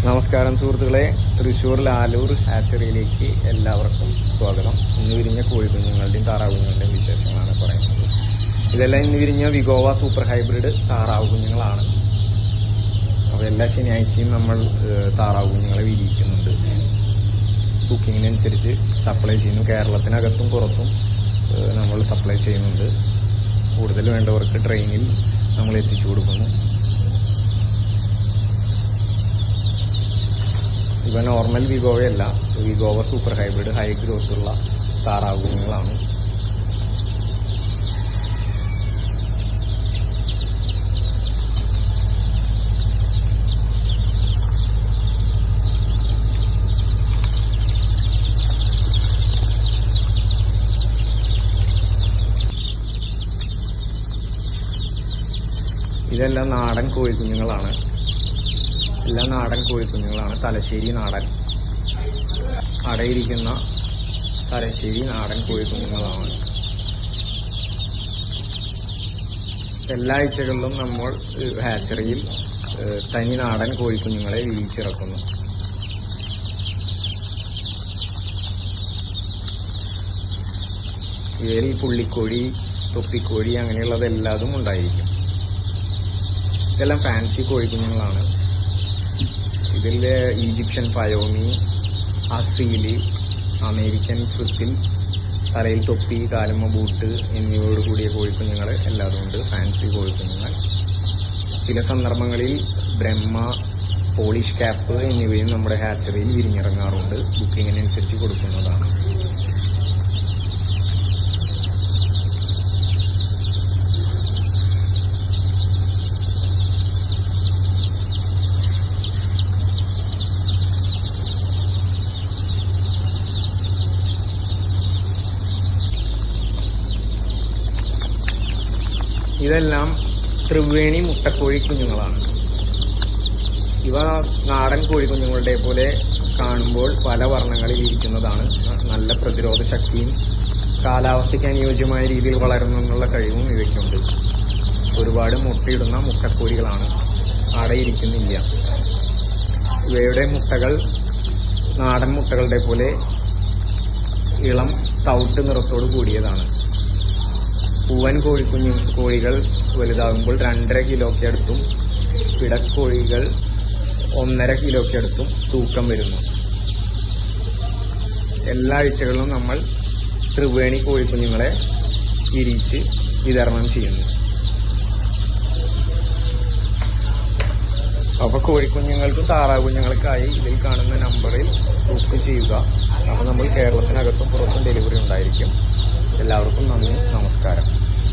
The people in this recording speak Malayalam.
നമസ്കാരം സുഹൃത്തുക്കളെ, തൃശ്ശൂർ ലാലൂർ ഹാച്ചറിയിലേക്ക് എല്ലാവർക്കും സ്വാഗതം. ഇന്ന് വിരിഞ്ഞ കോഴിക്കുഞ്ഞുങ്ങളുടെയും താറാവ് കുഞ്ഞുങ്ങളുടെയും വിശേഷങ്ങളാണ് പറയുന്നത്. ഇതെല്ലാം ഇന്ന് വിരിഞ്ഞ വിഗോവ സൂപ്പർ ഹൈബ്രിഡ് താറാവ് കുഞ്ഞുങ്ങളാണ്. അപ്പോൾ എല്ലാ ശനിയാഴ്ചയും നമ്മൾ താറാവ് കുഞ്ഞുങ്ങളെ വിരിയിക്കുന്നുണ്ട്. ബുക്കിങ്ങിനനുസരിച്ച് സപ്ലൈ ചെയ്യുന്നു. കേരളത്തിനകത്തും പുറത്തും നമ്മൾ സപ്ലൈ ചെയ്യുന്നുണ്ട്. കൂടുതൽ വേണ്ടവർക്ക് ട്രെയിനിൽ നമ്മൾ എത്തിച്ചു കൊടുക്കുന്നു. ഇവ നോർമൽ വിഗോവയല്ല, Vigova super hybrid high growth ഉള്ള താറാവ് കുഞ്ഞുങ്ങളാണ്. ഇതെല്ലാം നാടൻ കോഴിക്കുഞ്ഞുങ്ങളാണ്. എല്ലാം നാടൻ കോഴിക്കുഞ്ഞുങ്ങളാണ്. തലശ്ശേരി നാടൻ അടയിരിക്കുന്ന തലശ്ശേരി നാടൻ കോഴിക്കുഞ്ഞുങ്ങളാണ്. എല്ലാ ആഴ്ചകളിലും നമ്മൾ ഹാച്ചറിയിൽ തനി നാടൻ കോഴിക്കുഞ്ഞുങ്ങളെ വിരിയിച്ചിറക്കുന്നു. ഇവയിൽ പുള്ളിക്കോഴി, തൊപ്പിക്കോഴി അങ്ങനെയുള്ളതെല്ലാതും ഉണ്ടായിരിക്കും. ഇതെല്ലാം ഫാൻസി കോഴിക്കുഞ്ഞുങ്ങളാണ്. ഇതിൽ ഈജിപ്ഷ്യൻ പയോമി, അസീല്, അമേരിക്കൻ ഫ്രിസിൽ, തലയിൽ തൊപ്പി, കാലുമ്മ ബൂട്ട് എന്നിവയോട് കൂടിയ കോഴിക്കുഞ്ഞുങ്ങൾ എല്ലാതും ഉണ്ട്. ഫാൻസി കോഴിക്കുഞ്ഞുങ്ങൾ. ചില സന്ദർഭങ്ങളിൽ ബ്രഹ്മ, പോളിഷ് ക്യാപ്പ് എന്നിവയും നമ്മുടെ ഹാച്ചറിയിൽ വിരിഞ്ഞിറങ്ങാറുണ്ട്. ബുക്കിങ്ങിനനുസരിച്ച് കൊടുക്കുന്നതാണ്. ഇതെല്ലാം ത്രിവേണി മുട്ടക്കോഴി കുഞ്ഞുങ്ങളാണ്. ഇവ നാടൻ കോഴിക്കുഞ്ഞുങ്ങളുടെ പോലെ കാണുമ്പോൾ പല വർണ്ണങ്ങളിൽ ഇരിക്കുന്നതാണ്. നല്ല പ്രതിരോധ ശക്തിയും കാലാവസ്ഥയ്ക്ക് അനുയോജ്യമായ രീതിയിൽ വളരുന്നതിനുള്ള കഴിവും ഇവയ്ക്കുണ്ട്. ഒരുപാട് മുട്ടയിടുന്ന മുട്ടക്കോഴികളാണ്. അടയിരിക്കുന്നില്ല. ഇവയുടെ മുട്ടകൾ നാടൻ മുട്ടകളുടെ പോലെ ഇളം തവിട്ട് നിറത്തോട് കൂടിയതാണ്. പൂവൻ കോഴികൾ വലുതാകുമ്പോൾ 2.5 കിലോയ്ക്ക് അടുത്തും പിടക്കോഴികൾ 1.5 കിലോയ്ക്ക് അടുത്തും തൂക്കം വരുന്നു. എല്ലാ ആഴ്ചകളിലും നമ്മൾ ത്രിവേണി കോഴിക്കുഞ്ഞുങ്ങളെ വിരിയിച്ച് വിതരണം ചെയ്യുന്നു. അപ്പോൾ കോഴിക്കുഞ്ഞുങ്ങൾക്കും താറാവ് കുഞ്ഞുങ്ങൾക്കായി ഇതിൽ കാണുന്ന നമ്പറിൽ ബുക്ക് ചെയ്യുക. അപ്പോൾ നമ്മൾ കേരളത്തിനകത്തും പുറത്തും ഡെലിവറി ഉണ്ടായിരിക്കും. എല്ലാവർക്കും നന്ദി, നമസ്കാരം.